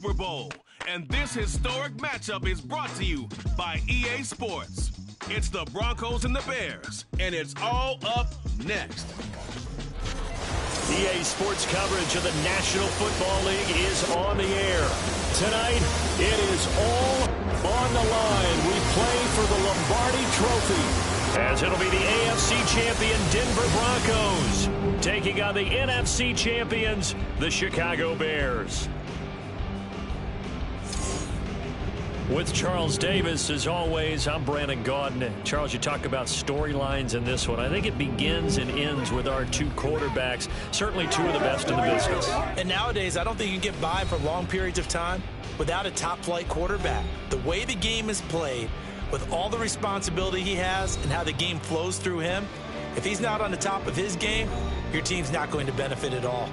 Super Bowl, and this historic matchup is brought to you by EA Sports. It's the Broncos and the Bears, and it's all up next. EA Sports coverage of the National Football League is on the air. Tonight, it is all on the line. We play for the Lombardi Trophy, as it'll be the AFC champion Denver Broncos taking on the NFC champions, the Chicago Bears. With Charles Davis, as always, I'm Brandon Gaudin. Charles, you talk about storylines in this one. I think it begins and ends with our two quarterbacks, certainly two of the best in the business. And nowadays, I don't think you can get by for long periods of time without a top-flight quarterback. The way the game is played, with all the responsibility he has and how the game flows through him, if he's not on the top of his game, your team's not going to benefit at all.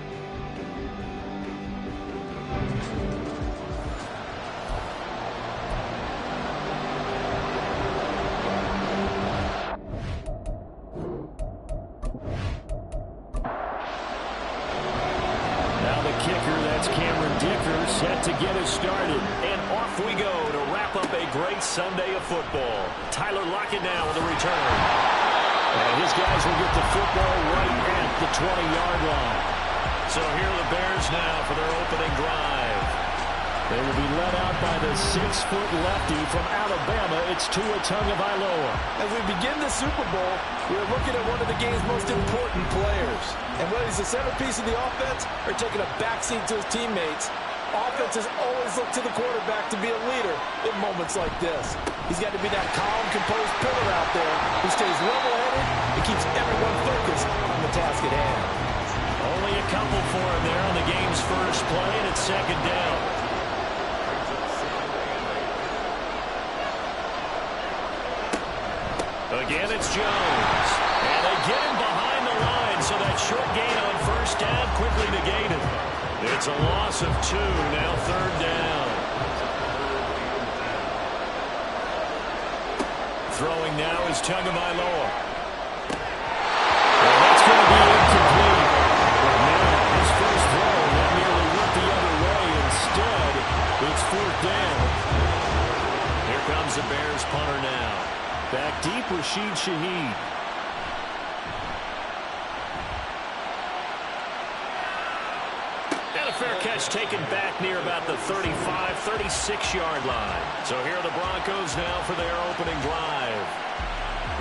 Set to get us started, and off we go to wrap up a great Sunday of football. Tyler Lockett now with a return. And his guys will get the football right at the 20-yard line. So here are the Bears now for their opening drive. They will be led out by the 6-foot lefty from Alabama. It's Tua Tagovailoa. As we begin the Super Bowl, we're looking at one of the game's most important players. And whether he's the centerpiece of the offense or taking a backseat to his teammates, offenses always look to the quarterback to be a leader in moments like this. He's got to be that calm, composed pillar out there who stays level-headed and keeps everyone focused on the task at hand. Only a couple for him there on the game's first play, and it's second down. Again, it's Jones. And they get him behind the line, so that short gain on first down quickly negated. It's a loss of 2, now third down. Throwing now is Tagovailoa. Well, that's going to be incomplete. But man, his first throw that nearly went the other way. Instead, it's fourth down. Here comes the Bears punter now. Back deep, Rashid Shaheed. Fair catch taken back near about the 35, 36-yard line. So here are the Broncos now for their opening drive.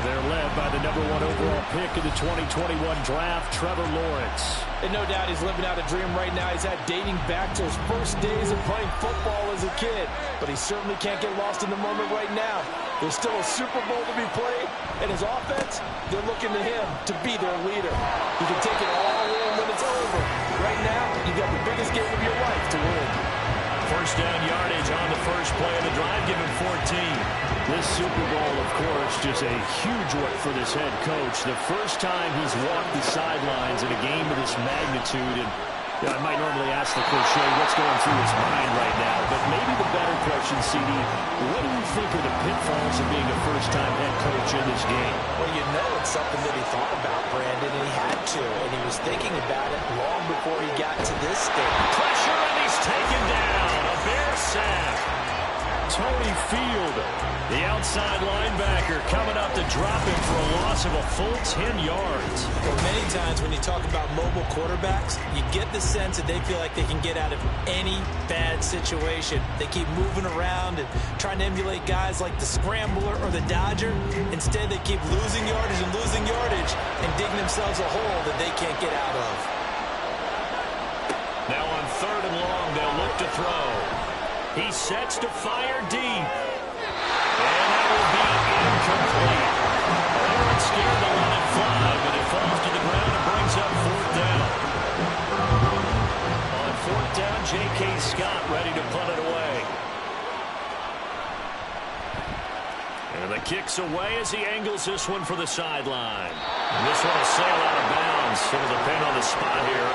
They're led by the #1 overall pick in the 2021 draft, Trevor Lawrence. And no doubt he's living out a dream right now. He's had dating back to his first days of playing football as a kid. But he certainly can't get lost in the moment right now. There's still a Super Bowl to be played, and his offense, they're looking to him to be their leader. He can take it all in when it's over. Right now, you got the biggest game of your life to win. First down yardage on the first play of the drive, give him 14. This Super Bowl, of course, just a huge one for this head coach. The first time he's walked the sidelines in a game of this magnitude, and I might normally ask the cliche, what's going through his mind right now? But maybe the better question, CD, what do you think are the pitfalls of being a first-time head coach in this game? Well, you know it's something that he thought about, Brandon, and he had to. And he was thinking about it long before he got to this stage. Pressure, and he's taken down. A Bear sack. Tony Field, the outside linebacker, coming up to drop him for a loss of a full 10 yards. Well, many times when you talk about mobile quarterbacks, you get the sense that they feel like they can get out of any bad situation. They keep moving around and trying to emulate guys like the Scrambler or the Dodger. Instead, they keep losing yardage and digging themselves a hole that they can't get out of. Now on third and long, they'll look to throw. He sets to fire deep. And that will be incomplete. Everyone's scared to let it fly, but it falls to the ground and brings up fourth down. On fourth down, J.K. Scott ready to punt it away. And the kick's away as he angles this one for the sideline. And this one will sail out of bounds. It'll depend on the spot here.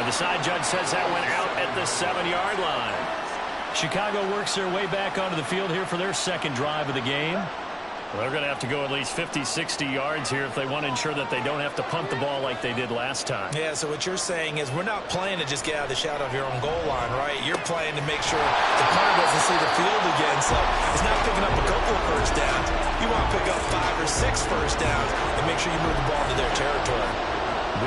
And the side judge says that went out at the 7-yard line. Chicago works their way back onto the field here for their second drive of the game. Well, they're going to have to go at least 50, 60 yards here if they want to ensure that they don't have to punt the ball like they did last time. Yeah, so what you're saying is we're not playing to just get out of the shadow of your own goal line, right? You're playing to make sure the punter doesn't see the field again, so it's not picking up a couple of first downs. You want to pick up 5 or 6 first downs and make sure you move the ball into their territory.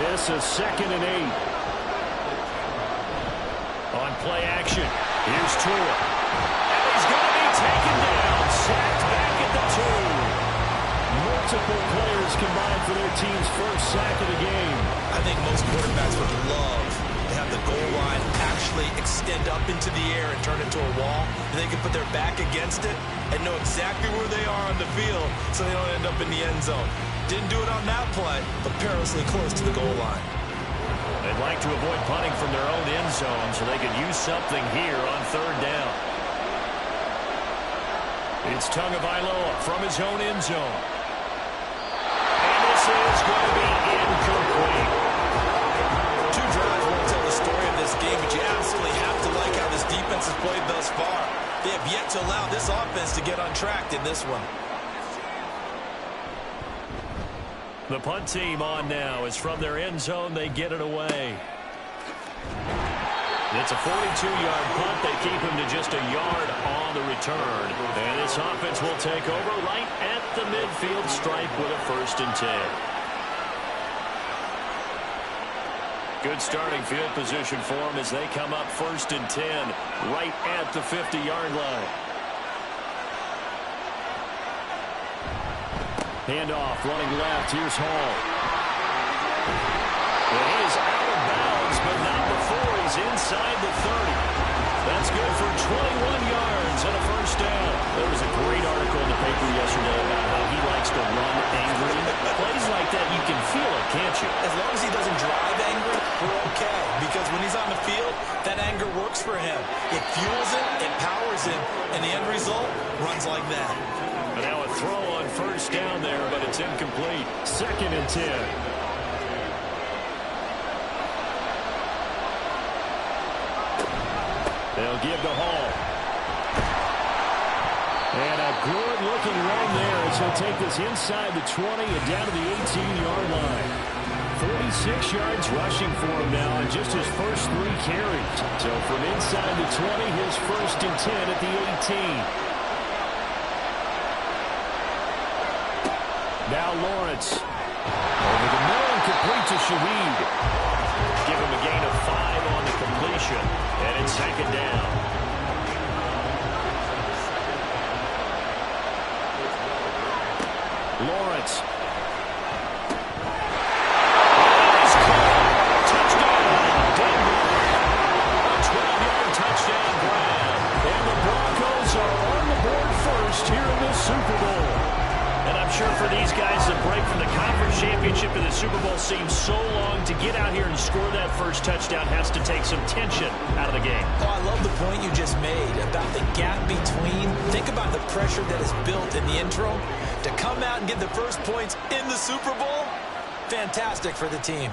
This is 2nd and 8. On play action, here's Tua. And he's going to be taken down, sacked back at the 2. Multiple players combined for their team's first sack of the game. I think most quarterbacks would love to have the goal line actually extend up into the air and turn into a wall. And they can put their back against it and know exactly where they are on the field so they don't end up in the end zone. Didn't do it on that play, but perilously close to the goal line. They'd like to avoid punting from their own end zone so they could use something here on 3rd down. It's Tagovailoa from his own end zone. This is going to be incomplete. 2 drives won't tell the story of this game, but you absolutely have to like how this defense has played thus far. They have yet to allow this offense to get on track in this one. The punt team on now is from their end zone. They get it away. It's a 42-yard punt. They keep him to just a yard on the return. And this offense will take over right at the midfield stripe with a 1st and 10. Good starting field position for them as they come up 1st and 10 right at the 50-yard line. Handoff, running left. Here's Hall. And he is out of bounds, but not before he's inside the 30. That's good for 21 yards and a 1st down. There was a great article in the paper yesterday about how he likes to run angry. Plays like that, you can feel it, can't you? As long as he doesn't drive angry, we're okay. Because when he's on the field, that anger works for him. It fuels him, it powers him, and the end result runs like that. But now a throw on 1st down there, but it's incomplete. 2nd and 10. They'll give to Hall. And a good-looking run there as he'll take this inside the 20 and down to the 18-yard line. 46 yards rushing for him now on just his first 3 carries. So from inside the 20, his 1st and 10 at the 18. Now Lawrence. Over the middle and complete to Shaheed. Give him a gain of 5 on the completion. And it's 2nd down. Lawrence. He's caught. Touchdown, Denver. A 12-yard touchdown grab. And the Broncos are on the board first here in the Super Bowl. And I'm sure for these guys, the break from the conference championship to the Super Bowl seems so long. To get out here and score that first touchdown has to take some tension out of the game. Oh, I love the point you just made about the gap between. Think about the pressure that is built in the intro. To come out and get the first points in the Super Bowl, fantastic for the team.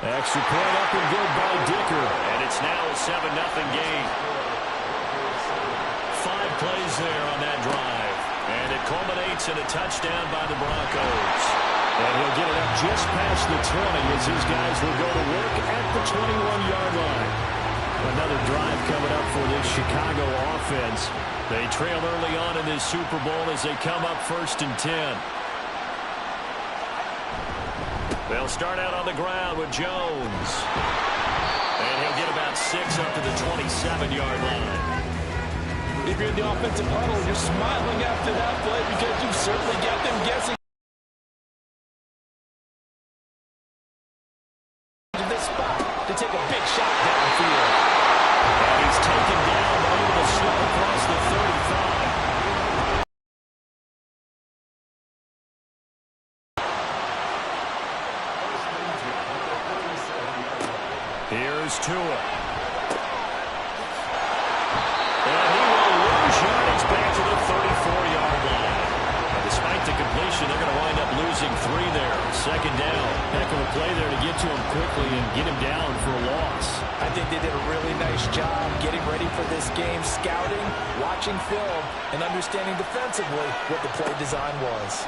Extra point up and good by Dicker. And it's now a 7-0 game. 5 plays there on that drive. And it culminates in a touchdown by the Broncos. And he'll get it up just past the 20 as his guys will go to work at the 21-yard line. Another drive coming up for this Chicago offense. They trail early on in this Super Bowl as they come up 1st and 10. They'll start out on the ground with Jones. And he'll get about 6 up to the 27-yard line. If you're in the offensive huddle, you're smiling after that play because you've certainly got them guessing this spot to take a big shot downfield. And he's taken down, but able to slip across the 35. Here's Tua. Back to the 34-yard line. Despite the completion, they're going to wind up losing 3 there. 2nd down. Heck of a play there to get to him quickly and get him down for a loss. I think they did a really nice job getting ready for this game, scouting, watching film, and understanding defensively what the play design was.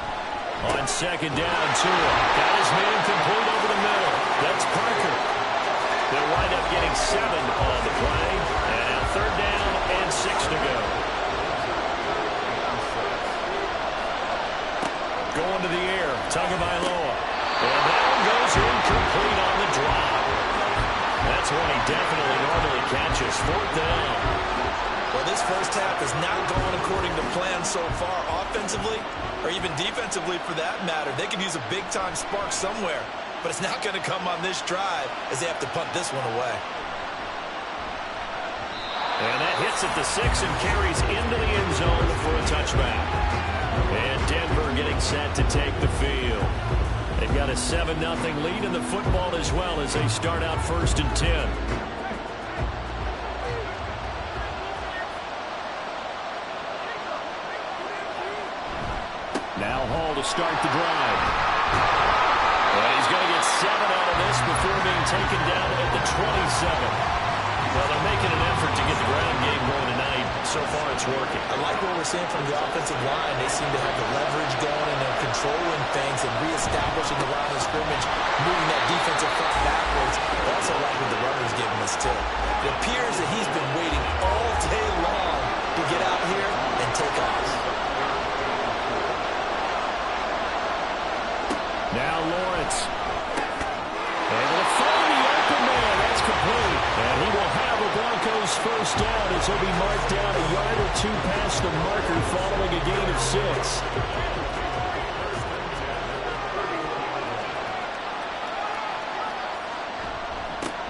On second down, Tua got his man complete over the middle. That's Parker. They'll wind up getting 7 on the play. And now third down and 6 to go. Going to the air, Tagovailoa. And that one goes incomplete on the drop. That's one he definitely normally catches. Fourth down. Well, this first half is not going according to plan so far offensively, or even defensively for that matter. They could use a big-time spark somewhere, but it's not going to come on this drive as they have to punt this one away. And that hits at the 6 and carries into the end zone for a touchback. And Denver getting set to take the field. They've got a 7-0 lead in the football as well as they start out first and 10. Now Hall to start the drive. And he's going to get 7 out of this before being taken down at the 27. Well, they're making an effort to get the ground game going tonight. So far, it's working. I like what we're seeing from the offensive line. They seem to have the leverage going and they're controlling things and reestablishing the line of scrimmage, moving that defensive front backwards. I also like what the runner's giving us, too. It appears that he's been waiting all day long to get out here and take off. Now Lawrence. Able to find the open man. That's complete. And he will have a Broncos first down as he'll be marked down a yard or 2 past the marker following a gain of 6.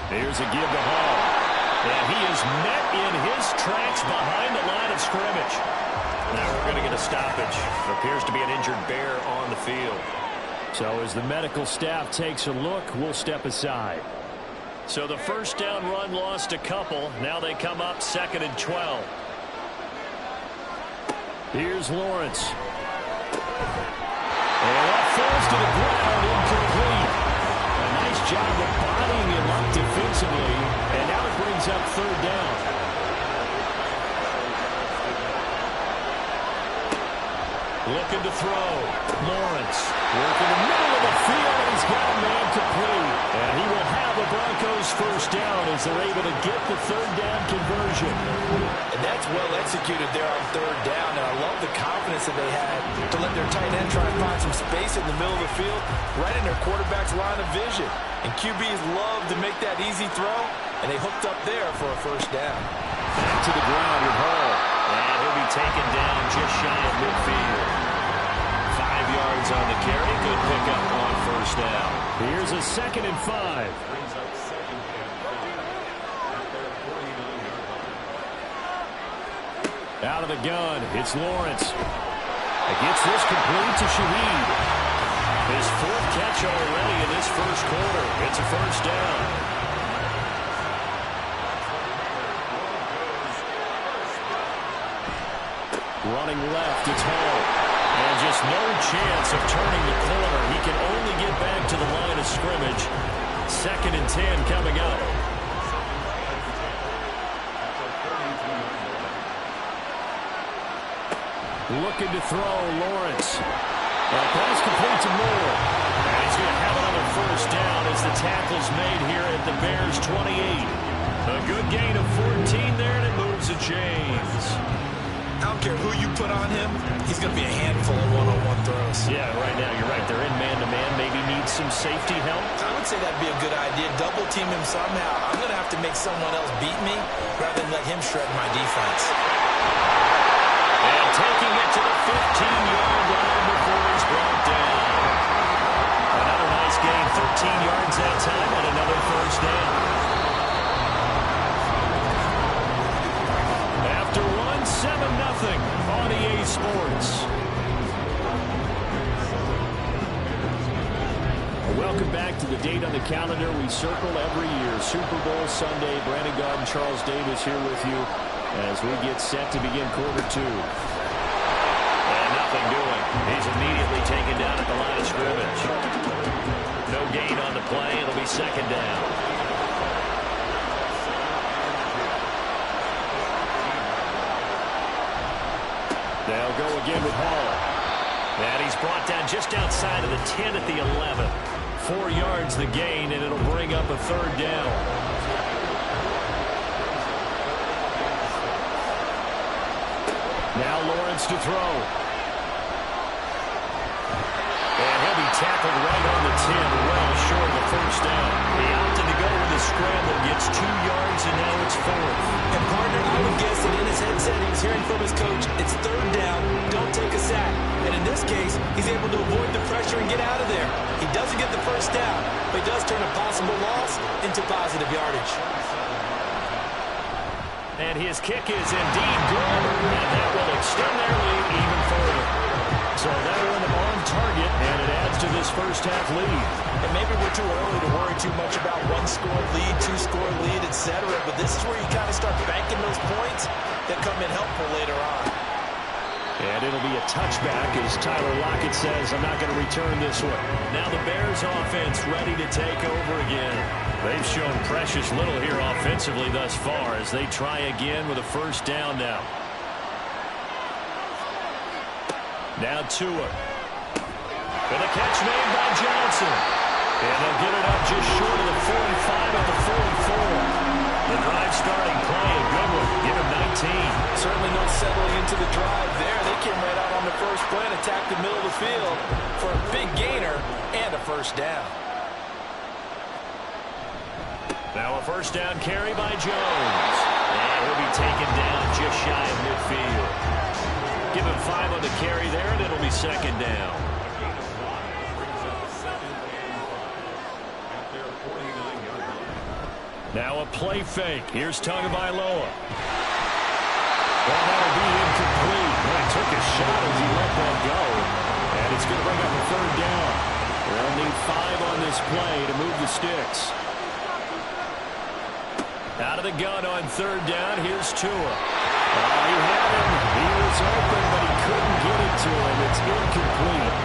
Here's a give to Hall. And he is met in his tracks behind the line of scrimmage. Now we're going to get a stoppage. There appears to be an injured bear on the field. So as the medical staff takes a look, we'll step aside. So the first down run lost a couple. Now they come up 2nd and 12. Here's Lawrence. And that falls to the ground, incomplete. A nice job of bodying him up defensively. And now it brings up 3rd down. Looking to throw. Lawrence working the middle of the field, and he's got a man complete. And he will have the Broncos first down as they're able to get the 3rd down conversion. And that's well executed there on 3rd down. And I love the confidence that they had to let their tight end try and find some space in the middle of the field, right in their quarterback's line of vision. And QBs love to make that easy throw, and they hooked up there for a first down. Back to the ground with Hall. And he'll be taken down just shy of midfield. 5 yards on the carry. Good pickup on first down. Here's a 2nd and 5. Out of the gun, it's Lawrence. It gets this complete to Shaheed. His 4th catch already in this first quarter. It's a first down. Running left, it's Hall. And just no chance of turning the corner. He can only get back to the line of scrimmage. 2nd and 10 coming up. Looking to throw, Lawrence. Pass complete to Moore. And he's going to have another first down as the tackle's made here at the Bears' 28. A good gain of 14 there, and it moves the chains. I don't care who you put on him, he's going to be a handful of one-on-one throws. Yeah, right now you're right. They're in man-to-man. Maybe needs some safety help. I would say that'd be a good idea. Double team him somehow. I'm going to have to make someone else beat me rather than let him shred my defense. And taking it to the 15-yard line before he's brought down. Another nice gain, 13 yards that time, and another first down. After 7-0 on EA Sports. Welcome back to the date on the calendar we circle every year. Super Bowl Sunday. Brandon Gaud and Charles Davis here with you as we get set to begin quarter 2. And nothing doing. He's immediately taken down at the line of scrimmage. No gain on the play. It'll be second down. They'll go again with Hall. And he's brought down just outside of the 10 at the 11. 4 yards the gain, and it'll bring up a third down. Now Lawrence to throw. And he'll be tackled right on the 10, well short of the first down. He opted to go with the scramble, gets 2 yards, and now it's 4th. And partner, I would guess that in his headset he was hearing from his coach, it's third down, don't take a sack. And in this case, he's able to avoid the pressure and get out of there. He doesn't get the first down, but he does turn a possible loss into positive yardage. And his kick is indeed good, and that will extend their lead even further. So that one on target, and it adds to this first half lead. And maybe we're too early to worry too much about 1-score lead, 2-score lead, etc. But this is where you kind of start banking those points that come in helpful later on. And it'll be a touchback as Tyler Lockett says, I'm not going to return this one. Now the Bears offense ready to take over again. They've shown precious little here offensively thus far as they try again with a first down now. Now Tua. And a catch made by Johnson. And they'll get it up just short of the 45 at the 44. The drive starting play, a good one. Give him 19. Certainly no settling into the drive there. They came right out on the first play and attacked the middle of the field for a big gainer and a first down. Now a first down carry by Jones. And he'll be taken down just shy of midfield. Give him 5 on the carry there, and it'll be second down. Now a play fake. Here's Tagovailoa. Well, that'll be incomplete. Well, he took a shot as he let that go. And it's going to bring up a third down. They'll need 5 on this play to move the sticks. Out of the gun on third down. Here's Tua. He had him. He was open, but he couldn't get it to him. It's incomplete.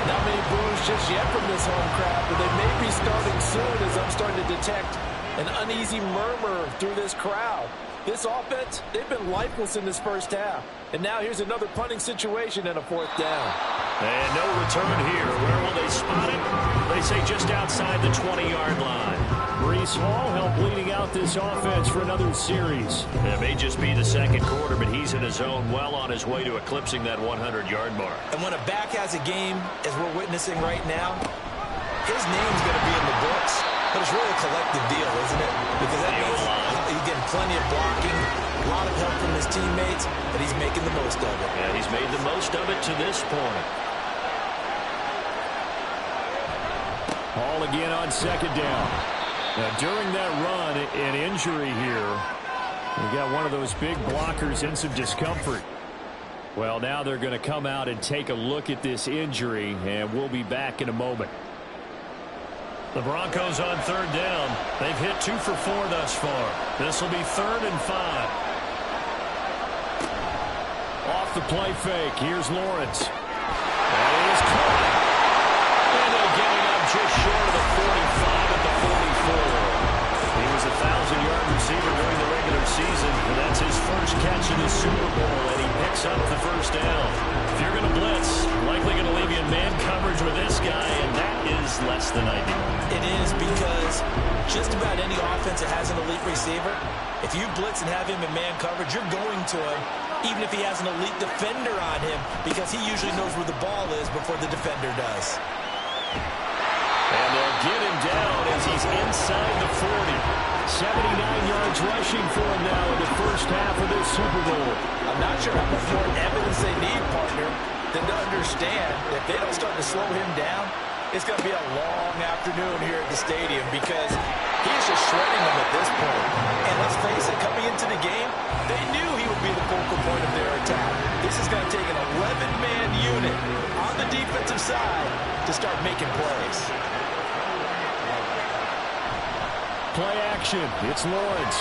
Not many boos just yet from this home crowd, but they may be starting soon as I'm starting to detect an uneasy murmur through this crowd. This offense, they've been lifeless in this first half. And now here's another punting situation and a fourth down. And no return here. Where will they spot it? They say just outside the 20-yard line. Breece Hall helped leading out this offense for another series. It may just be the second quarter, but he's in his zone well on his way to eclipsing that 100-yard mark. And when a back has a game, as we're witnessing right now, his name's going to be in the books. But it's really a collective deal, isn't it? Because that means he's getting plenty of blocking, a lot of help from his teammates, and he's making the most of it. Yeah, he's made the most of it to this point. Hall again on second down. Now, during that run, an injury here. We got one of those big blockers in some discomfort. Well, now they're going to come out and take a look at this injury, and we'll be back in a moment. The Broncos on third down. They've hit 2 for 4 thus far. This will be 3rd and 5. Off the play fake. Here's Lawrence. That is caught. And they'll get it up just short of the 45 at the 44. He was a 1,000-yard receiver during the regular season, and that's his first catch in the Super Bowl, and he picks up the first down. If you're going to blitz, likely going to leave you in man coverage with this guy, and that is less than ideal. It is, because just about any offense that has an elite receiver, if you blitz and have him in man coverage, you're going to him, even if he has an elite defender on him, because he usually knows where the ball is before the defender does. And they'll get him down as he's inside the 40. 79 yards rushing for him now in the first half of this Super Bowl. I'm not sure how much more evidence they need, partner, than to understand that if they don't start to slow him down, it's going to be a long afternoon here at the stadium, because he's just shredding them at this point. And let's face it, coming into the game, they knew he would be the focal point of their attack. This is going to take an 11-man unit on the defensive side to start making plays. Play action. It's Lawrence.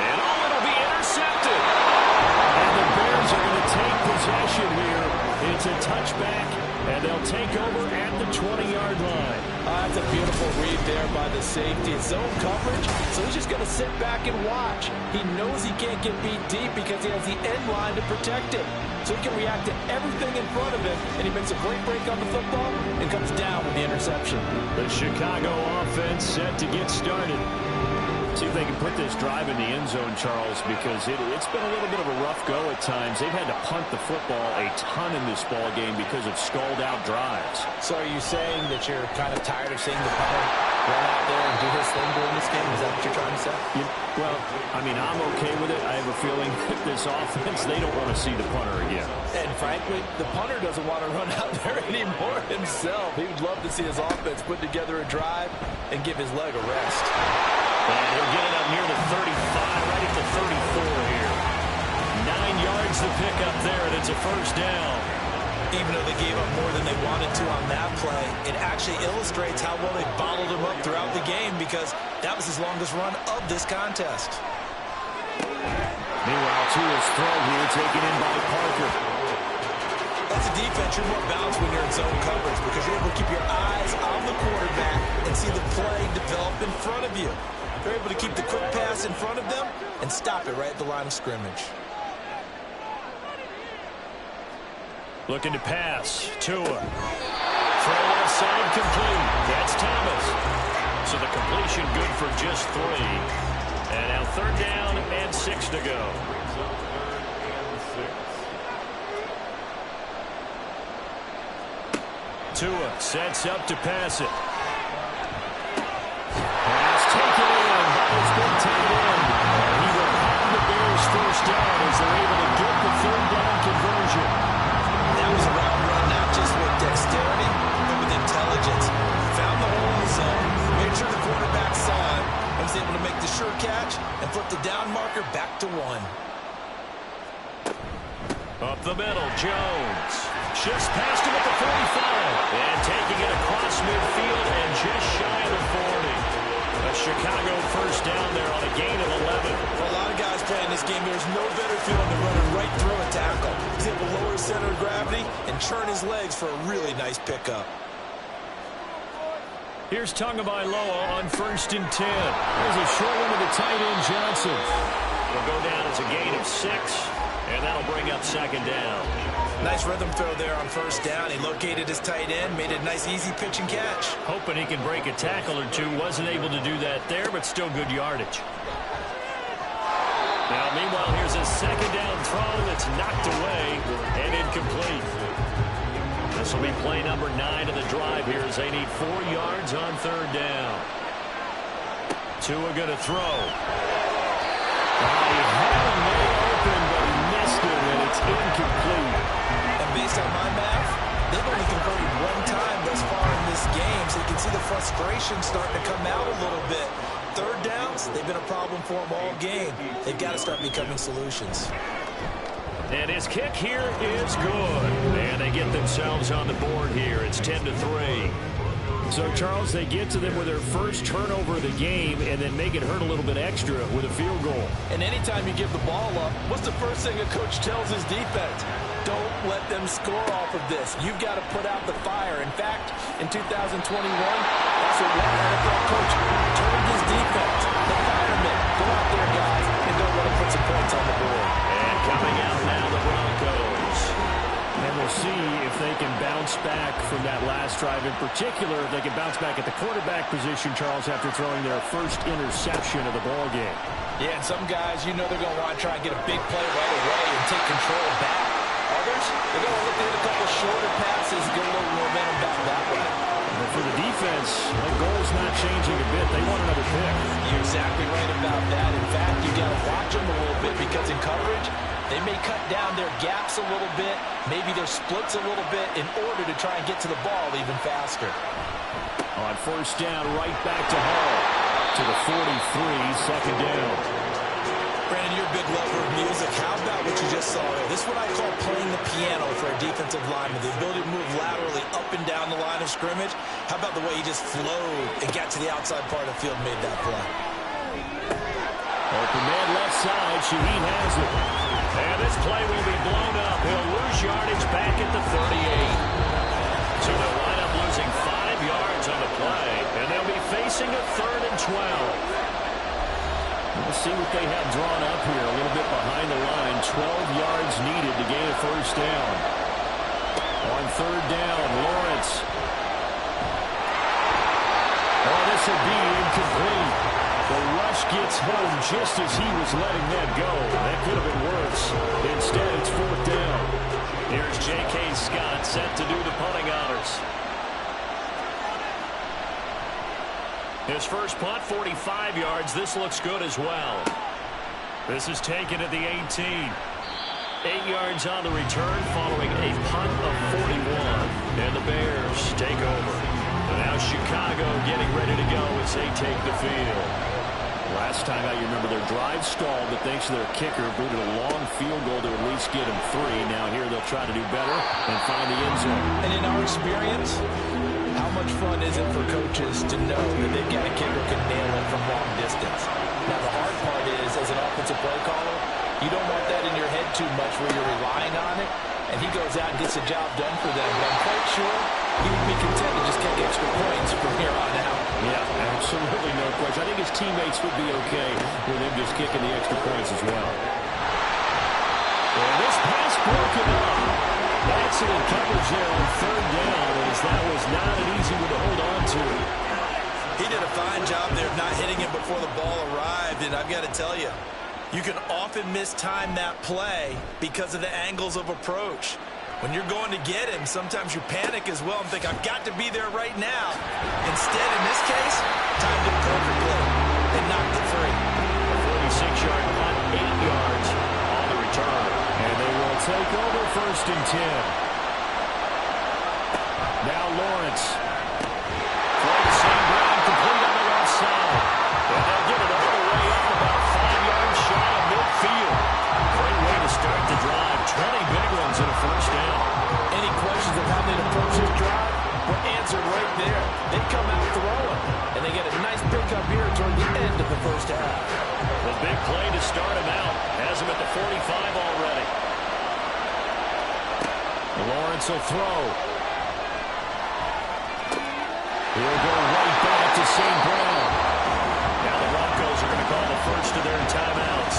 And it'll be intercepted. And the Bears are going to take possession here. It's a touchback And they'll take over at the 20-yard line. That's a beautiful read there by the safety. It's zone coverage, so he's just going to sit back and watch. He knows he can't get beat deep because he has the end line to protect him. So he can react to everything in front of him, and he makes a great break on the football and comes down with the interception. The Chicago offense set to get started. See if they can put this drive in the end zone, Charles, because it's been a little bit of a rough go at times. They've had to punt the football a ton in this ball game because of stalled-out drives. So are you saying that you're kind of tired of seeing the punter run out there and do his thing during this game? Is that what you're trying to say? Well, I mean, I'm okay with it. I have a feeling that this offense, they don't want to see the punter again. And frankly, the punter doesn't want to run out there anymore himself. He would love to see his offense put together a drive and give his leg a rest. And he'll get it up near the 35, right at the 34 here. 9 yards to pick up there, and it's a first down. Even though they gave up more than they wanted to on that play, it actually illustrates how well they bottled him up throughout the game because that was his longest run of this contest. Meanwhile, Tua's throw here taken in by Parker. That's a defense you're more balanced when you're in zone coverage because you're able to keep your eyes on the quarterback and see the play develop in front of you. They're able to keep the quick pass in front of them and stop it right at the line of scrimmage. Looking to pass. Tua. Throw left side complete. That's Thomas. So the completion good for just 3. And now 3rd down and 6 to go. Tua sets up to pass it. Pass taken in by his big tight end. He will have the Bears first down as they're able to get the 3rd down conversion. That was a route run not just with dexterity, but with intelligence. Found the hole in the zone, made sure the quarterback saw it, and was able to make the sure catch and flip the down marker back to 1. Up the middle, Jones. Just past him at the 45. And taking it across midfield and just shy of the 40. A Chicago first down there on a gain of 11. For a lot of guys playing this game, there's no better feeling than running right through a tackle. He's able to lower his center of gravity and churn his legs for a really nice pickup. Here's Tagovailoa on 1st and 10. There's a short one to the tight end, Johnson. It'll go down as a gain of 6. And that'll bring up 2nd down. Nice rhythm throw there on 1st down. He located his tight end, made it a nice, easy pitch and catch. Hoping he can break a tackle or two. Wasn't able to do that there, but still good yardage. Now, meanwhile, here's a 2nd down throw that's knocked away and incomplete. This will be play number 9 of the drive here as they need 4 yards on 3rd down. Tua going to throw. He had him way open, but he missed it, and it's incomplete. And based on my math, they've only converted 1 time thus far in this game, so you can see the frustration starting to come out a little bit. 3rd downs, they've been a problem for them all game. They've got to start becoming solutions. And his kick here is good. And they get themselves on the board here. It's 10-3. So, Charles, they get to them with their first turnover of the game and then make it hurt a little bit extra with a field goal. And anytime you give the ball up, what's the first thing a coach tells his defense? Don't let them score off of this. You've got to put out the fire. In fact, in 2021, that's what one NFL coach told his defense. The firemen, go out there, guys, and don't let them put some points on the board. And coming out now, the Broncos. And we'll see if they can bounce back from that last drive. In particular, if they can bounce back at the quarterback position, Charles, after throwing their first interception of the ball game. Yeah, and some guys, you know they're going to want to try and get a big play right away and take control back. Others, they're going to look at a couple shorter passes, get a little momentum back that way. But for the defense, the goal's not changing a bit. They want another pick. You're exactly right about that. In fact, you got to watch them a little bit because in coverage, they may cut down their gaps a little bit, maybe their splits a little bit in order to try and get to the ball even faster. On 1st down, right back to Hall. To the 43, 2nd down. Brandon, you're a big lover of music. How about what you just saw there? This is what I call playing the piano for a defensive lineman. The ability to move laterally up and down the line of scrimmage. How about the way he just flowed and got to the outside part of the field and made that play? Open man left side. Shaheed has it. And this play will be blown up. He'll lose yardage back at the 38. So they'll wind up losing 5 yards on the play, and they'll be facing a 3rd and 12. We'll see what they have drawn up here. A little bit behind the line. 12 yards needed to gain a first down. On 3rd down, Lawrence. Oh, this will be incomplete. The rush gets home just as he was letting that go. That could have been worse. Instead, it's 4th down. Here's J.K. Scott set to do the punting honors. His first punt, 45 yards. This looks good as well. This is taken at the 18. 8 yards on the return following a punt of 41. And the Bears take over. Now Chicago getting ready to go as they take the field. Last time out, you remember their drive stalled, but thanks to their kicker, booted a long field goal to at least get them 3. Now here they'll try to do better and find the end zone. And in our experience, how much fun is it for coaches to know that they've got a kicker who can nail it from long distance? Now the hard part is, as an offensive play caller, you don't want that in your head too much where you're relying on it, and he goes out and gets the job done for them. But I'm quite sure he would be content to just kick extra points from here on out. Yeah, absolutely no question. I think his teammates would be okay with him just kicking the extra points as well. And this pass broken up. Excellent coverage there on 3rd down, as that was not an easy one to hold on to. He did a fine job there of not hitting him before the ball arrived, and I've got to tell you, you can often mistime that play because of the angles of approach. When you're going to get him, sometimes you panic as well and think, I've got to be there right now. Instead, in this case, timed it perfectly and knocked it free. A 46-yard punt, 8 yards on the return. And they will take over 1st and 10. Now Lawrence. Playing the same ground, complete on the left side. And they'll get it all the way up about 5 yards shy of midfield. Great way to start the drive. 20 big ones in a first down. Any questions of how they'd approach this drive? Well, answered right there. They come out throwing, and they get a nice pickup here toward the end of the first half. The big play to start him out. Has him at the 45 already. Lawrence will throw. He'll go right back to St. Brown. Now the Broncos are going to call the first of their timeouts,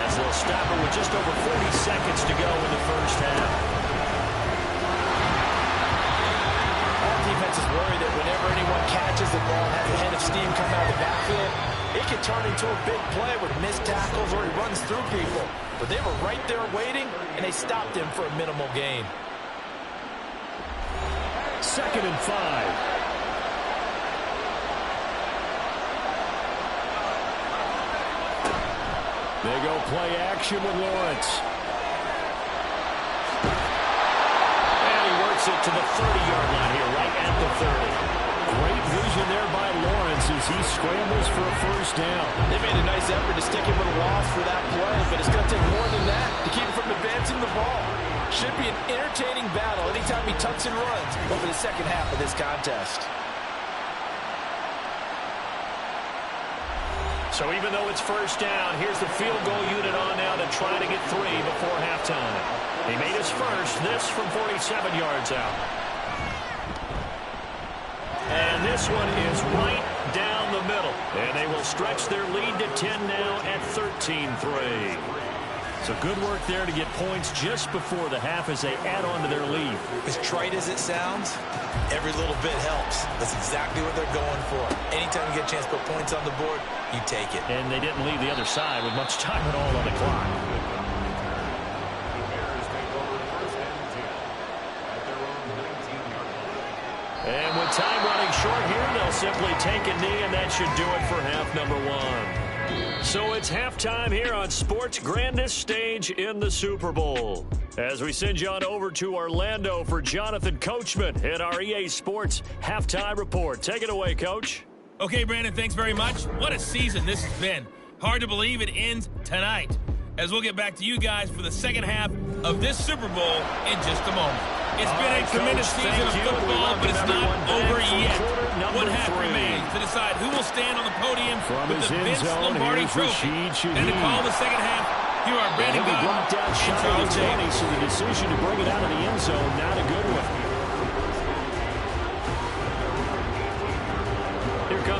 as they'll stop it with just over 40 seconds to go in the first half. Our defense is worried that whenever anyone catches the ball and has a head of steam come out of the backfield, it can turn into a big play with missed tackles or he runs through people. But they were right there waiting, and they stopped him for a minimal gain. 2nd and 5. They go play action with Lawrence. And he works it to the 30-yard line here, right at the 30. Great vision there by Lawrence as he scrambles for a first down. They made a nice effort to stick him with a loss for that play, but it's going to take more than that to keep him from advancing the ball. Should be an entertaining battle anytime he tucks and runs over the second half of this contest. So even though it's first down, here's the field goal unit on now to try to get 3 before halftime. He made his first, this from 47 yards out. And this one is right down the middle. And they will stretch their lead to 10 now at 13-3. So good work there to get points just before the half as they add on to their lead. As trite as it sounds, every little bit helps. That's exactly what they're going for. Anytime you get a chance to put points on the board, you take it. And they didn't leave the other side with much time at all on the clock. And with time running short here, they'll simply take a knee, and that should do it for half number 1. So it's halftime here on sports' grandest stage in the Super Bowl. As we send you on over to Orlando for Jonathan Coachman in our EA Sports Halftime Report. Take it away, Coach. Okay, Brandon, thanks very much. What a season this has been. Hard to believe it ends tonight, as we'll get back to you guys for the second half of this Super Bowl in just a moment. It's been a tremendous season of football, but it's not over yet. One half remains to decide who will stand on the podium with the Vince Lombardi Trophy. And to call the second half, here are Brandon Gaudin and Charles Davis. So the decision to bring it out of the end zone, not a good one.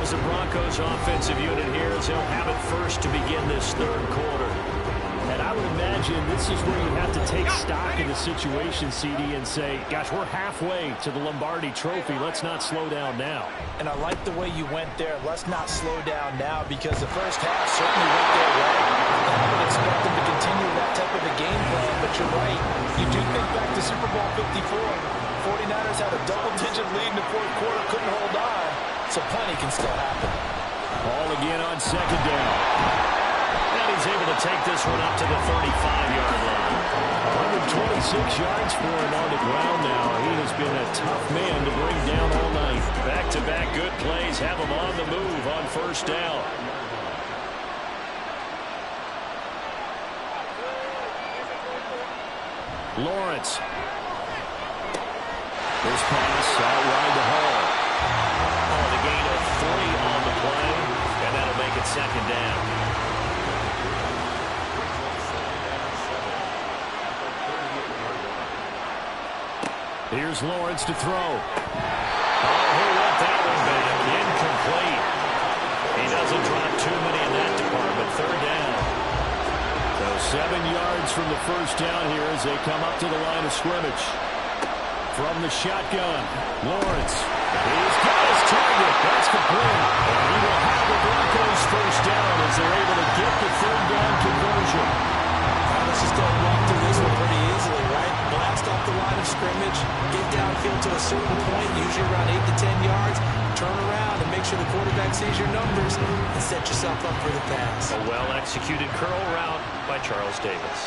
is the Broncos offensive unit here as they'll have it first to begin this third quarter. And I would imagine this is where you have to take stock in the situation, CD, and say, gosh, we're halfway to the Lombardi Trophy. Let's not slow down now. And I like the way you went there. Let's not slow down now, because the first half certainly went their way. And I would expect them to continue that type of a game plan, but you're right. You do think back to Super Bowl 54. 49ers had a double-digit lead in the fourth quarter, couldn't hold on, so plenty can still happen. Ball again on second down. And he's able to take this one up to the 35-yard line. 126 yards for him on the ground now. He has been a tough man to bring down all night. Back-to-back good plays have him on the move on first down. Lawrence. This pass out wide to Hall. Oh, the gain of 3 on the play, and that'll make it second down. Here's Lawrence to throw. Oh, he let that one back. Incomplete. He doesn't drop too many in that department. Third down. So 7 yards from the first down here as they come up to the line of scrimmage. From the shotgun, Lawrence. He's got his target. That's complete. And he will have the Broncos first down as they're able to get the third down conversion. Let's just go and walk through this one pretty easily, right? Blast off the line of scrimmage, get downfield to a certain point, usually around 8 to 10 yards, turn around and make sure the quarterback sees your numbers and set yourself up for the pass. A well-executed curl route by Charles Davis.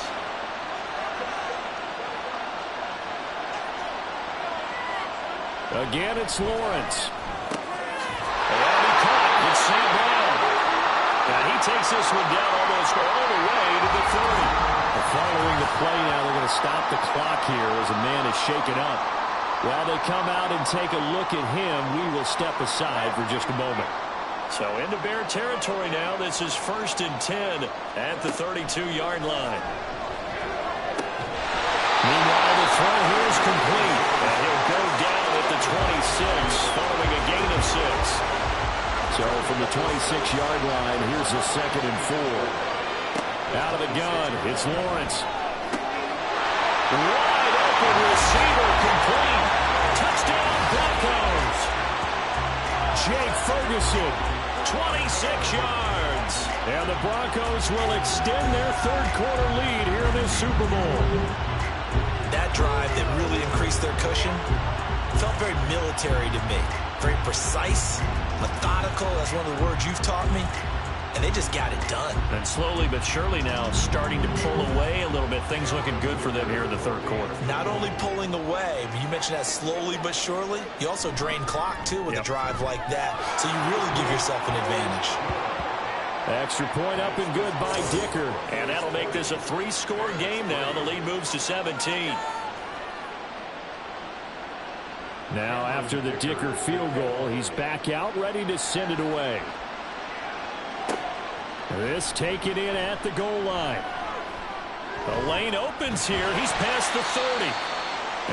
Again, it's Lawrence. And he caught. It's St. Brown. And he takes this one down almost all the way to the 30. Following the play now, they're going to stop the clock here as a man is shaken up. While they come out and take a look at him, we will step aside for just a moment. So into Bear territory now. This is 1st and 10 at the 32-yard line. Meanwhile, the throw here is complete. And he'll go down at the 26 following a gain of 6. So from the 26-yard line, here's a 2nd and 4. Out of the gun, it's Lawrence. Wide open receiver, complete. Touchdown, Broncos. Jake Ferguson, 26 yards. And the Broncos will extend their third quarter lead here in this Super Bowl. That drive that really increased their cushion felt very military to me. Very precise, methodical, that's one of the words you've taught me. And they just got it done. And slowly but surely now starting to pull away a little bit. Things looking good for them here in the third quarter. Not only pulling away, but you mentioned that slowly but surely. You also drain clock, too, with a drive like that. So you really give yourself an advantage. Extra point up and good by Dicker. And that'll make this a 3-score game now. The lead moves to 17. Now after the Dicker field goal, he's back out ready to send it away. This taken in at the goal line. The lane opens here. He's past the 30.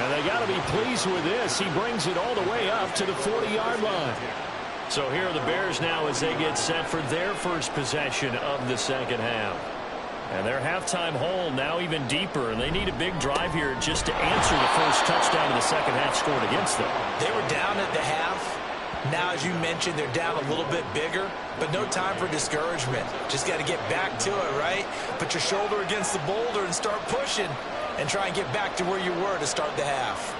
And they got to be pleased with this. He brings it all the way up to the 40-yard line. So here are the Bears now as they get set for their first possession of the second half. And their halftime hole now even deeper. And they need a big drive here just to answer the first touchdown of the second half scored against them. They were down at the half. Now, as you mentioned, they're down a little bit bigger, but no time for discouragement. Just got to get back to it, right? Put your shoulder against the boulder and start pushing and try and get back to where you were to start the half.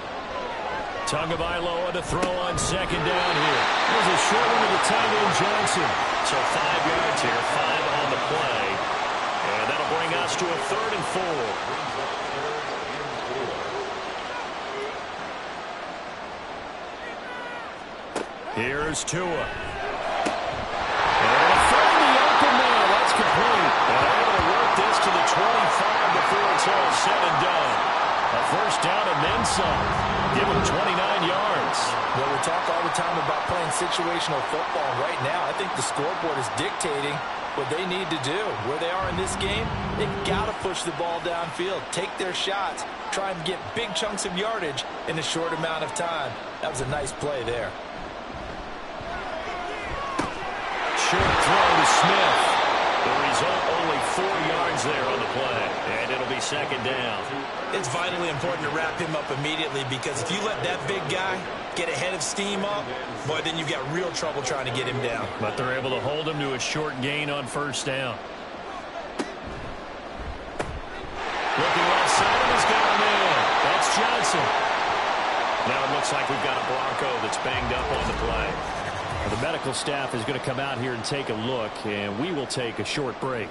Tagovailoa to throw on second down here. There's a short one to the tight end, Johnson. So 5 yards here, 5 on the play. And that'll bring us to a 3rd and 4. Here's Tua. And find the open man. That's complete. And able to work this to the 25 before it's all said and done. A first down and then some. Give him 29 yards. Well, we talk all the time about playing situational football. Right now, I think the scoreboard is dictating what they need to do. Where they are in this game, they've got to push the ball downfield, take their shots, try and get big chunks of yardage in a short amount of time. That was a nice play there. Smith. The result, only 4 yards there on the play. And it'll be second down. It's vitally important to wrap him up immediately, because if you let that big guy get ahead of steam up, boy, then you've got real trouble trying to get him down. But they're able to hold him to a short gain on first down. Looking left side, and he's got him in. That's Johnson. Now it looks like we've got a Bronco that's banged up on the play. The medical staff is going to come out here and take a look, and we will take a short break.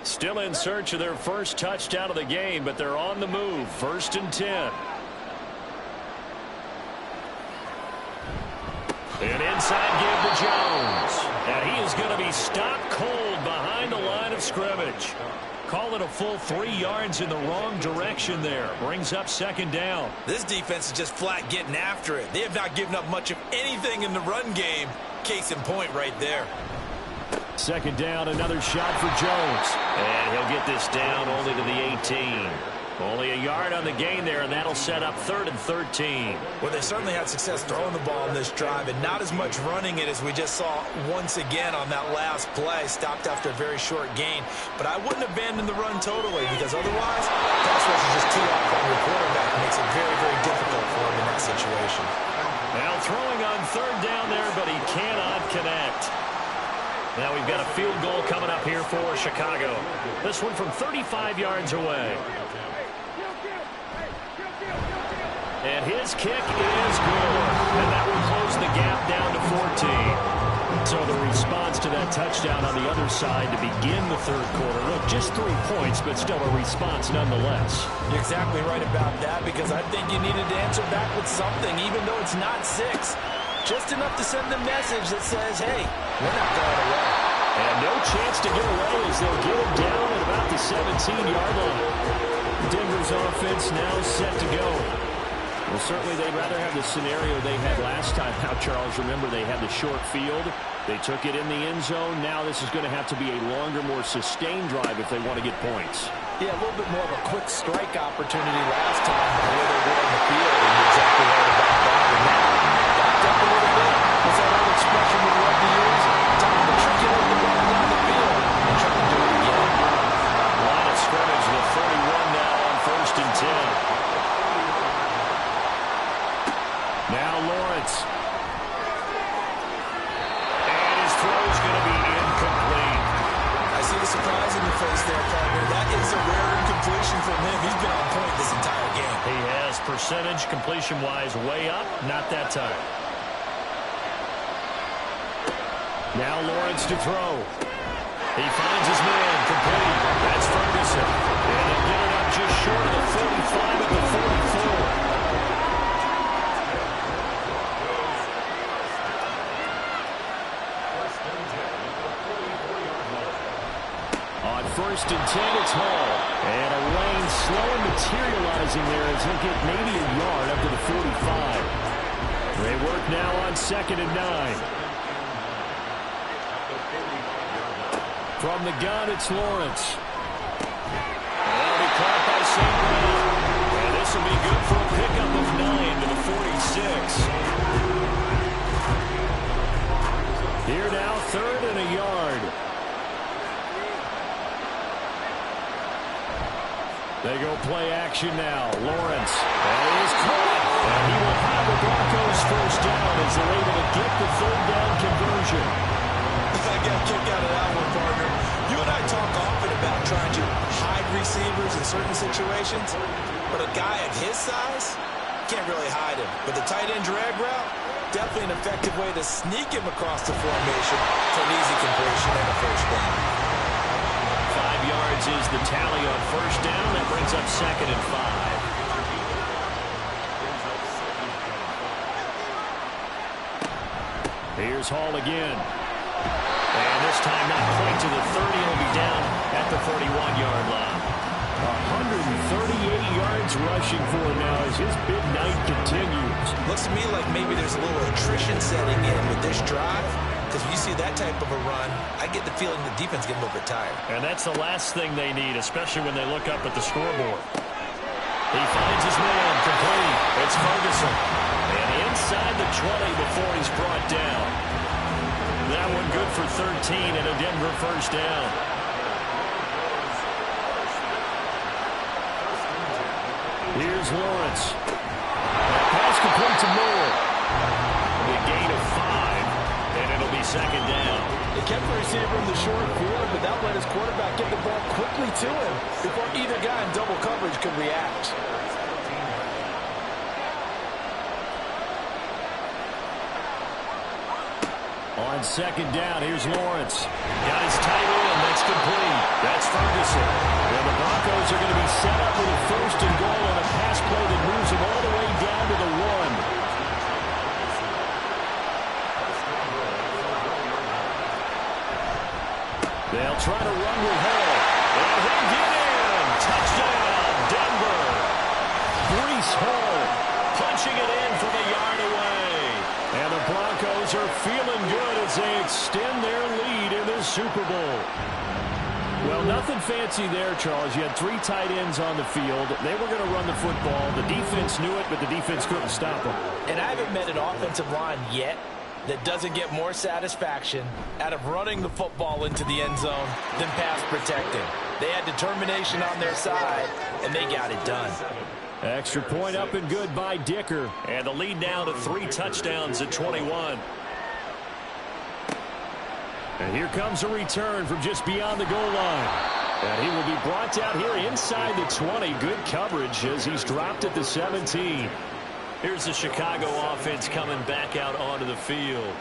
Still in search of their first touchdown of the game, but they're on the move. 1st and 10. An inside give to Jones. And he is going to be stopped cold behind the line of scrimmage. Call it a full 3 yards in the wrong direction there. Brings up second down. This defense is just flat getting after it. They have not given up much of anything in the run game. Case in point right there. Second down, another shot for Jones. And he'll get this down only to the 18. Only a yard on the gain there, and that'll set up 3rd and 13. Well, they certainly had success throwing the ball in this drive, and not as much running it as we just saw once again on that last play. Stopped after a very short gain. But I wouldn't abandon the run totally, because otherwise, pass rush is just too off on your quarterback. It makes it very, very difficult for him in that situation. Now throwing on 3rd down there, but he cannot connect. Now we've got a field goal coming up here for Chicago. This one from 35 yards away. And his kick is good. And that will close the gap down to 14. So the response to that touchdown on the other side to begin the 3rd quarter. Look, just 3 points, but still a response nonetheless. You're exactly right about that, because I think you needed to answer back with something, even though it's not 6. Just enough to send the message that says, hey, we're not going away. And no chance to get away as they'll get him down at about the 17-yard line. Denver's offense now set to go. Well, certainly they'd rather have the scenario they had last time out, Charles. Remember, they had the short field. They took it in the end zone. Now this is going to have to be a longer, more sustained drive if they want to get points. Yeah, a little bit more of a quick strike opportunity last time where they were on the field. And you're exactly right about that. And now, backed up a little bit. What's that old expression we love to use? Time to triculate the ball down the field and try to do it again. Line of scrimmage, the 41 now on 1st and 10. Now Lawrence. And his throw is going to be incomplete. I see the surprise in your face there, partner. That is a rare incompletion from him. He's been on point this entire game. He has percentage completion-wise way up. Not that time. Now Lawrence to throw. He finds his man complete. That's Ferguson. And he'll get it up just short of the 45 at the 44. On 1st and 10, it's Hall. And a lane slow and materializing there as he'll get maybe a yard up to the 45. They work now on 2nd and 9. From the gun, it's Lawrence. And that'll be caught by St. Brown. And this will be good for a pickup of 9 to the 46. Here now, 3rd and a yard. They go play action now. Lawrence. That is caught. And he will have the Broncos first down as they're able to get the 3rd down conversion. I got a kick out of that one, partner. You and I talk often about trying to hide receivers in certain situations, but a guy of his size can't really hide him. But the tight end drag route, definitely an effective way to sneak him across the formation for an easy completion and a first down. 5 yards is the tally on first down. That brings up 2nd and 5. Here's Hall again. And this time not quite to the 30. He'll be down at the 41-yard line. 138 yards rushing for him now as his big night continues. Looks to me like maybe there's a little attrition setting in with this drive. Because when you see that type of a run, I get the feeling the defense getting a little bit tired. And that's the last thing they need, especially when they look up at the scoreboard. He finds his man complete. It's Ferguson. And inside the 20 before he's brought down. Now That one good for 13 and a Denver first down. Here's Lawrence. Pass complete to Moore. The gain of 5, and it'll be second down. They kept the receiver in the short field, but that let his quarterback get the ball quickly to him before either guy in double coverage could react. On second down, here's Lawrence. Got his tight end. That's complete. That's Ferguson. Well, the Broncos are going to be set up with a first and goal on a pass play that moves them all the way down to the 1. They'll try to run with Hall. And he'll get in. Touchdown, Denver. Breece Hall punching it in from a yard away. And the Broncos are feeling good as they extend their lead in the Super Bowl. Well, nothing fancy there, Charles. You had 3 tight ends on the field. They were going to run the football. The defense knew it, but the defense couldn't stop them. And I haven't met an offensive line yet that doesn't get more satisfaction out of running the football into the end zone than pass protecting. They had determination on their side, and they got it done. Extra point up and good by Dicker. And the lead now to 3 touchdowns at 21. And here comes a return from just beyond the goal line. And he will be brought out here inside the 20. Good coverage as he's dropped at the 17. Here's the Chicago offense coming back out onto the field.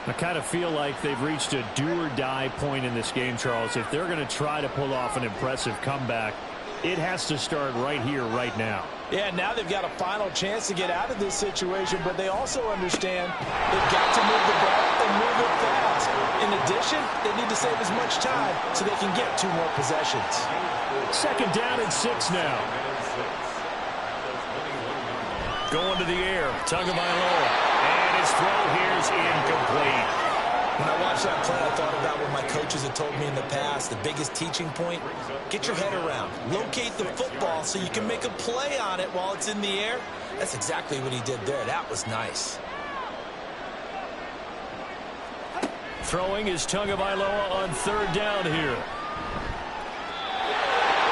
I kind of feel like they've reached a do-or-die point in this game, Charles. If they're going to try to pull off an impressive comeback, it has to start right here, right now. Yeah, now they've got a final chance to get out of this situation, but they also understand they've got to move the ball and move it fast. In addition, they need to save as much time so they can get 2 more possessions. Second down and 6 now. Going to the air, Tagovailoa, and his throw here's incomplete. When I watched that play, I thought about what my coaches had told me in the past. The biggest teaching point, get your head around. Locate the football so you can make a play on it while it's in the air. That's exactly what he did there. That was nice. Throwing is Tagovailoa on 3rd down here.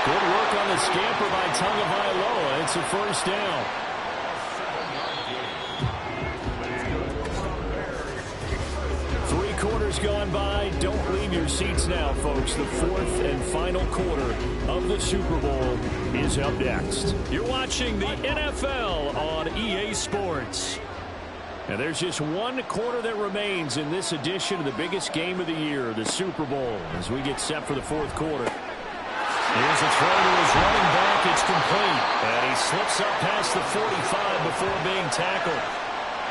Good work on the scamper by Tagovailoa. It's a first down. Quarters gone by. Don't leave your seats now, folks. The 4th and final quarter of the Super Bowl is up next. You're watching the NFL on EA Sports. And there's just 1 quarter that remains in this edition of the biggest game of the year, the Super Bowl, as we get set for the 4th quarter. Here's a throw to his running back. It's complete. And he slips up past the 45 before being tackled.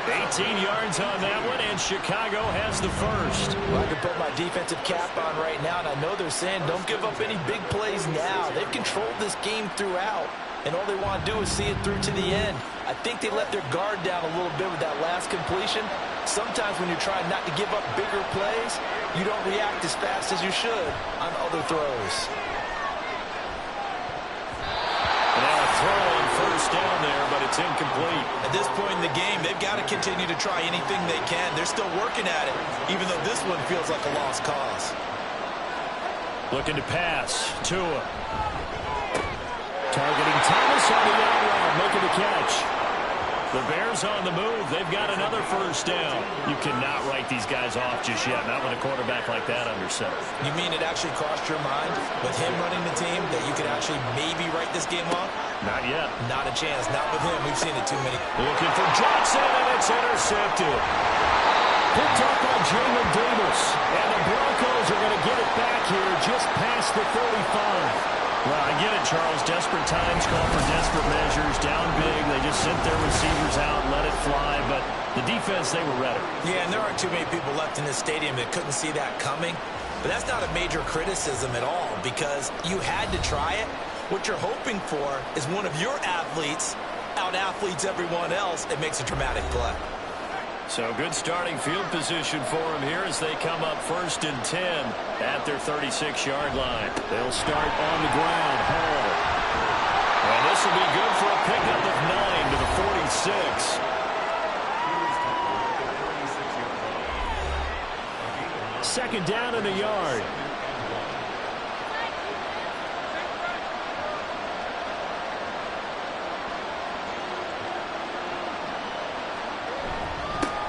18 yards on that one, and Chicago has the first. Well, I can put my defensive cap on right now, and I know they're saying don't give up any big plays now. They've controlled this game throughout, and all they want to do is see it through to the end. I think they let their guard down a little bit with that last completion. Sometimes when you're trying not to give up bigger plays, you don't react as fast as you should on other throws. Throw on first down there, but it's incomplete. At this point in the game, they've got to continue to try anything they can. They're still working at it, even though this one feels like a lost cause. Looking to pass. Tua. Targeting Thomas on the out route, making the catch. The Bears on the move. They've got another first down. You cannot write these guys off just yet, not with a quarterback like that under center. You mean it actually crossed your mind with him running the team that you could actually maybe write this game off? Not yet. Not a chance. Not with him. We've seen it too many. Looking for Johnson, and it's intercepted. Picked up by Jalen Davis. And the Broncos are going to get it back here just past the 35. Well, I get it, Charles. Desperate times call for desperate measures. Down big. They just sent their receivers out and let it fly. But the defense, they were ready. Yeah, and there aren't too many people left in this stadium that couldn't see that coming. But that's not a major criticism at all because you had to try it. What you're hoping for is one of your athletes out-athletes everyone else and makes a dramatic play. So good starting field position for them here as they come up 1st and 10 at their 36-yard line. They'll start on the ground. Hall. And this will be good for a pickup of 9 to the 46. second down and a yard.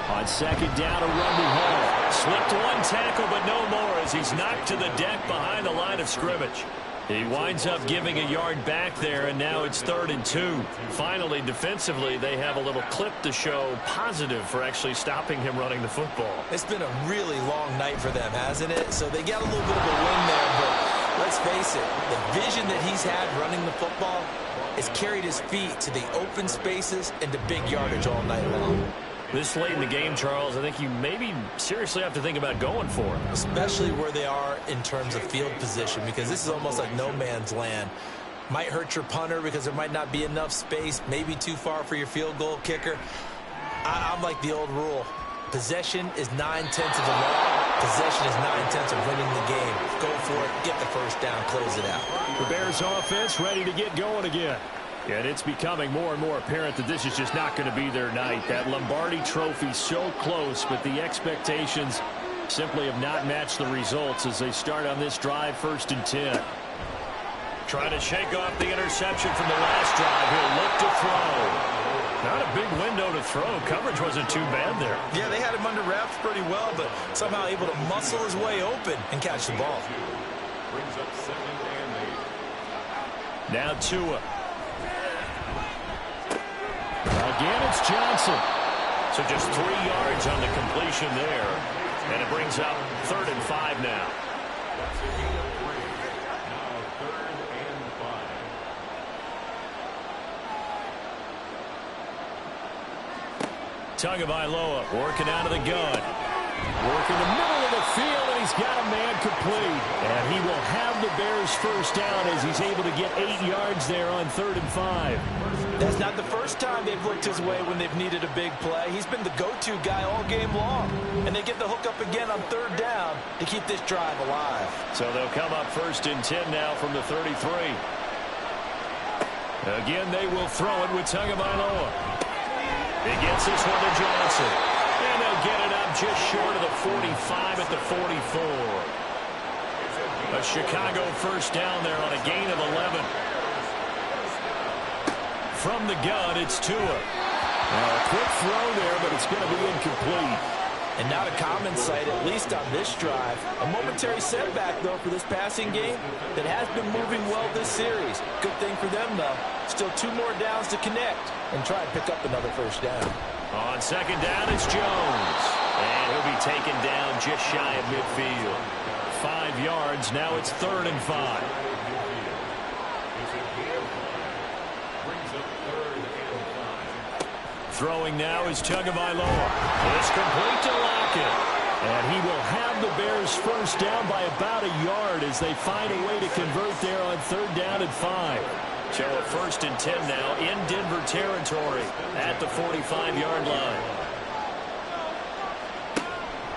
On second down, a run to Hall. Slipped one tackle, but no more as he's knocked to the deck behind the line of scrimmage. He winds up giving a yard back there, and now it's 3rd and 2. Finally, defensively, they have a little clip to show positive for actually stopping him running the football. It's been a really long night for them, hasn't it? So they got a little bit of a win there, but let's face it, the vision that he's had running the football has carried his feet to the open spaces and to big yardage all night long. This late in the game, Charles, I think you maybe seriously have to think about going for it. Especially where they are in terms of field position, because this is almost like no man's land. Might hurt your punter because there might not be enough space, maybe too far for your field goal kicker. I'm like the old rule. Possession is 9/10 of the law. Possession is 9/10 of winning the game. Go for it, get the first down, close it out. The Bears offense ready to get going again. And it's becoming more and more apparent that this is just not going to be their night. That Lombardi trophy so close, but the expectations simply have not matched the results as they start on this drive, 1st and 10. Trying to shake off the interception from the last drive. He'll look to throw. Not a big window to throw. Coverage wasn't too bad there. Yeah, they had him under wraps pretty well, but somehow able to muscle his way open and catch the ball. Now Tua. Again, it's Johnson. So just 3 yards on the completion there. And it brings up 3rd and 5 now. Tagovailoa working out of the gun. Working the middle of the field, and he's got a man complete. And he will have the Bears first down as he's able to get 8 yards there on 3rd and 5. That's not the first time they've looked his way when they've needed a big play. He's been the go-to guy all game long. And they get the hook up again on 3rd down to keep this drive alive. So they'll come up 1st and 10 now from the 33. Again, they will throw it with Tagovailoa. He gets this one to Johnson. And they'll get it up just short of the 45 at the 44. A Chicago first down there on a gain of 11. From the gun, it's Tua. A quick throw there, but it's going to be incomplete. And not a common sight, at least on this drive. A momentary setback, though, for this passing game that has been moving well this series. Good thing for them, though. Still 2 more downs to connect and try and pick up another first down. On second down, it's Jones. And he'll be taken down just shy of midfield. 5 yards, now it's 3rd and 5. Throwing now is Tagovailoa. It's complete to Lockett. And he will have the Bears first down by about a yard as they find a way to convert there on 3rd down and 5. So a 1st and 10 now in Denver territory at the 45-yard line.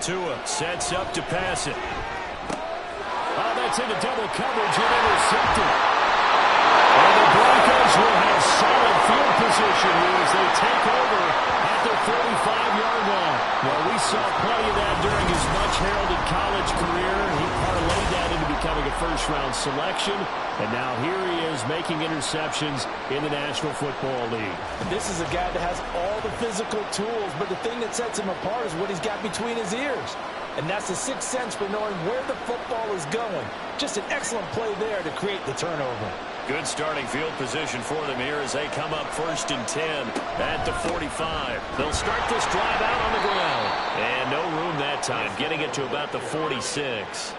Tua sets up to pass it. Oh, that's into double coverage and intercepted. And the Broncos will have solid field position here as they take over at their 45-yard line. Well, we saw plenty of that during his much-heralded college career. He parlayed that into becoming a first-round selection. And now here he is making interceptions in the National Football League. This is a guy that has all the physical tools, but the thing that sets him apart is what he's got between his ears. And that's the sixth sense for knowing where the football is going. Just an excellent play there to create the turnover. Good starting field position for them here as they come up 1st and 10 at the 45. They'll start this drive out on the ground. And no room that time, getting it to about the 46.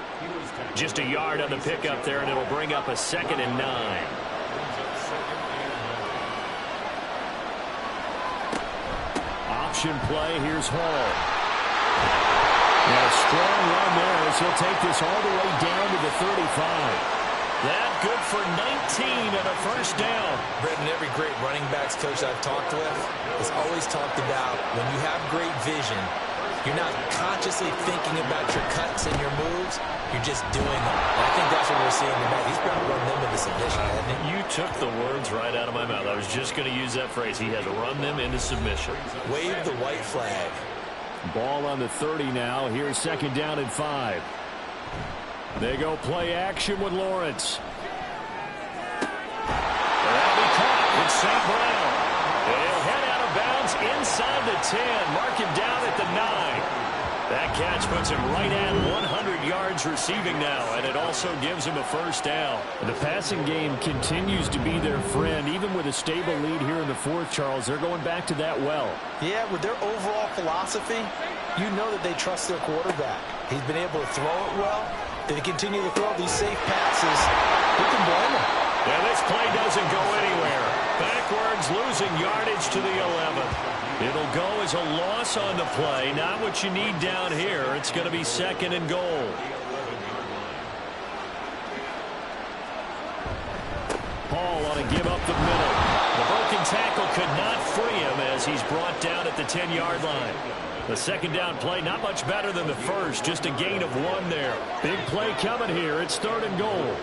Just a yard on the pickup there, and it'll bring up a 2nd and 9. Option play, here's Hall. And a strong run there as he'll take this all the way down to the 35. That good for 19 and a first down. Brendan, every great running backs coach I've talked with has always talked about when you have great vision, you're not consciously thinking about your cuts and your moves. You're just doing them. And I think that's what we're seeing tonight. He's going to run them into submission, hasn't he? You took the words right out of my mouth. I was just going to use that phrase. He has run them into submission. Wave the white flag. Ball on the 30 now. Here's second down and 5. They go play action with Lawrence. That'll be caught. It's St. Brown. He'll head out of bounds inside the 10. Mark him down at the 9. That catch puts him right at 100 yards receiving now, and it also gives him a first down. The passing game continues to be their friend, even with a stable lead here in the fourth, Charles. They're going back to that well. Yeah, with their overall philosophy, you know that they trust their quarterback. He's been able to throw it well. They continue to throw these safe passes. Who can blame them? Yeah, this play doesn't go anywhere. Backwards, losing yardage to the 11. It'll go as a loss on the play. Not what you need down here. It's going to be second and goal. Paul on a give up the middle. The broken tackle could not free him as he's brought down at the 10-yard line. The second down play not much better than the first. Just a gain of 1 there. Big play coming here. It's third and goal.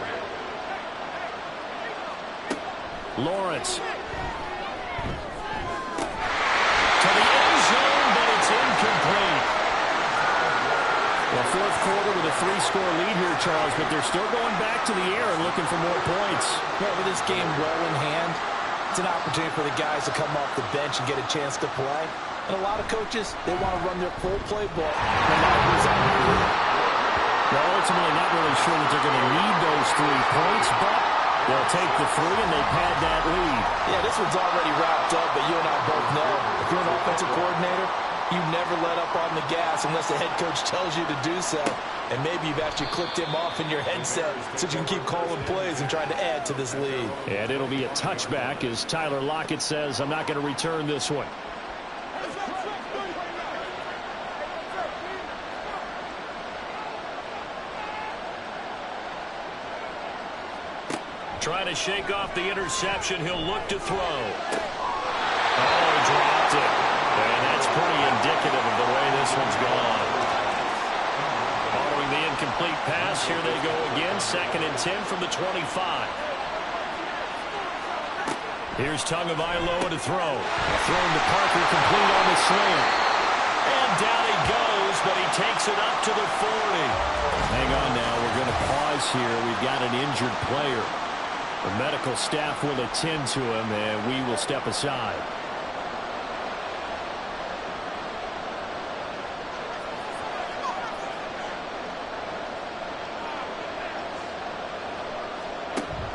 Lawrence. To the end zone, but it's incomplete. Well, fourth quarter with a 3-score lead here, Charles, but they're still going back to the air and looking for more points. Well, with this game well in hand, it's an opportunity for the guys to come off the bench and get a chance to play. And a lot of coaches, they want to run their full playbook no matter who's on the field. Well, ultimately not really sure that they're going to need those 3 points, but they'll take the 3 and they pad that lead. Yeah, this one's already wrapped up, but you and I both know if you're an offensive coordinator, you never let up on the gas unless the head coach tells you to do so. And maybe you've actually clicked him off in your headset so you can keep calling plays and trying to add to this lead. And it'll be a touchback as Tyler Lockett says, I'm not going to return this one. Trying to shake off the interception. He'll look to throw. Oh, he dropped it. And that's pretty indicative of the way this one's gone. Following the incomplete pass, here they go again. Second and 10 from the 25. Here's Tagovailoa to throw. Thrown to Parker, complete on the slant. And down he goes, but he takes it up to the 40. Hang on now. We're going to pause here. We've got an injured player. The medical staff will attend to him, and we will step aside.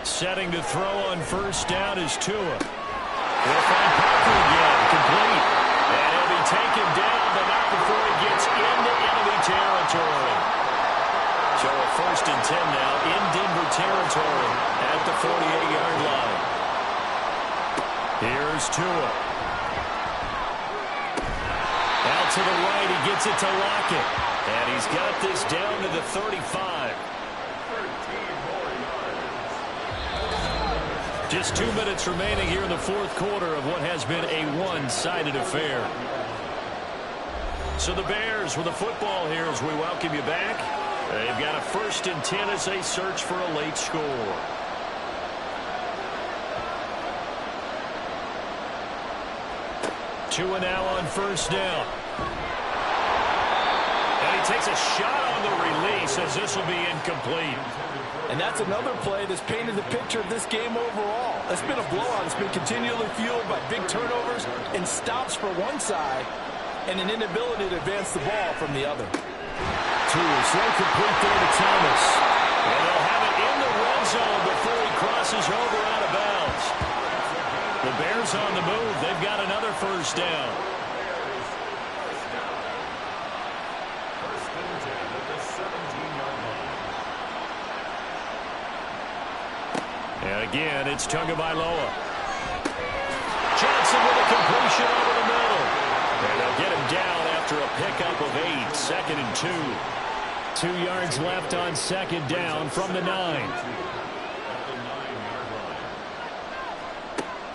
Setting to throw on first down is Tua. They'll find Parker again, complete. And he'll be taken down, but not before he gets into enemy territory. So a first and 10 now in Denver territory at the 48-yard line. Here's Tua. Out to the right, he gets it to Lockett. And he's got this down to the 35. Just 2 minutes remaining here in the fourth quarter of what has been a one-sided affair. So the Bears with the football here as we welcome you back. They've got a first and 10 as they search for a late score. Tua now on first down. And he takes a shot on the release as this will be incomplete. And that's another play that's painted the picture of this game overall. It's been a blowout. It's been continually fueled by big turnovers and stops for one side and an inability to advance the ball from the other. Tua slow complete there to Thomas. And they'll have it in the red zone before he crosses over out of bounds. The Bears on the move. They've got another first down. And again, it's Tagovailoa. Johnson with a completion over the middle. And they'll get him down after a pickup of 8. Second and 2. 2 yards left on second down from the 9.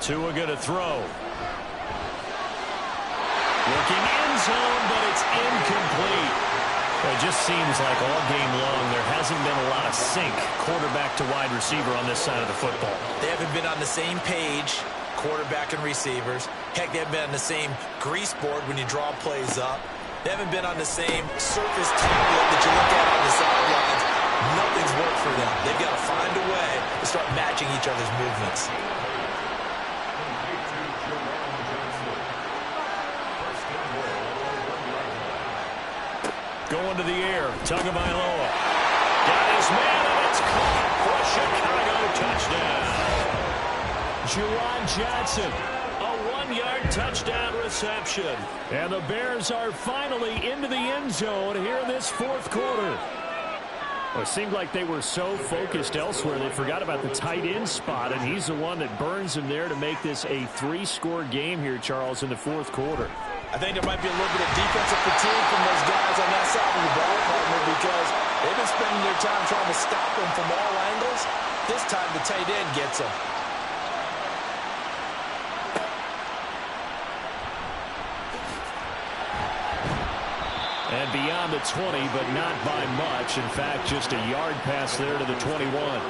Tua going to throw. Looking end zone, but it's incomplete. It just seems like all game long there hasn't been a lot of sync quarterback to wide receiver on this side of the football. They haven't been on the same page, quarterback and receivers. Heck, they haven't been on the same grease board when you draw plays up. They haven't been on the same surface tablet that you look at on the sidelines. Nothing's worked for them. They've got to find a way to start matching each other's movements. Going to the air, Tagovailoa. Got his man, and it's caught for a Chicago touchdown. Juwan Johnson, a 1-yard touchdown reception. And the Bears are finally into the end zone here in this fourth quarter. Well, it seemed like they were so focused elsewhere they forgot about the tight end spot, and he's the one that burns him there to make this a 3-score game here, Charles, in the fourth quarter. I think there might be a little bit of defensive fatigue from those guys on that side of the ball, partner, because they've been spending their time trying to stop them from all angles. This time the tight end gets them. And beyond the 20, but not by much. In fact, just a yard pass there to the 21.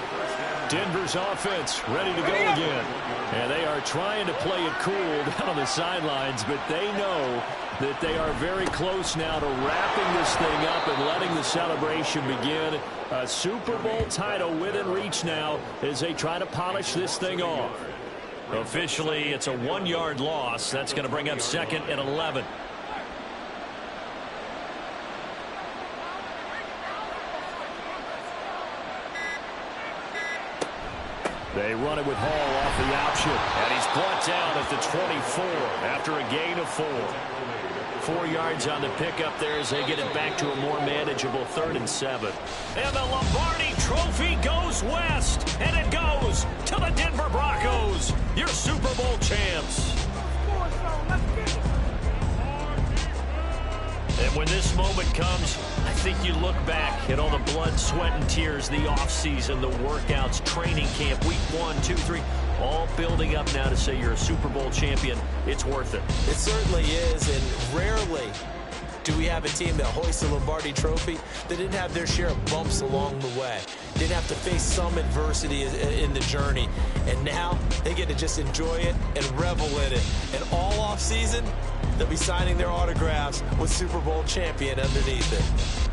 Denver's offense ready to go again. And they are trying to play it cool down on the sidelines, but they know that they are very close now to wrapping this thing up and letting the celebration begin. A Super Bowl title within reach now as they try to polish this thing off. Officially, it's a 1-yard loss. That's going to bring up 2nd and 11. They run it with Hall off the option. And he's brought down at the 24 after a gain of 4. 4 yards on the pickup there as they get it back to a more manageable 3rd and 7. And the Lombardi Trophy goes west. And it goes to the Denver Broncos, your Super Bowl champs. And when this moment comes, I think you look back at all the blood, sweat, and tears, the offseason, the workouts, training camp, week 1, 2, 3, all building up now to say you're a Super Bowl champion. It's worth it. It certainly is, and rarely do we have a team that hoists the Lombardi Trophy that didn't have their share of bumps along the way, didn't have to face some adversity in the journey, and now they get to just enjoy it and revel in it. And all offseason, they'll be signing their autographs with Super Bowl champion underneath it.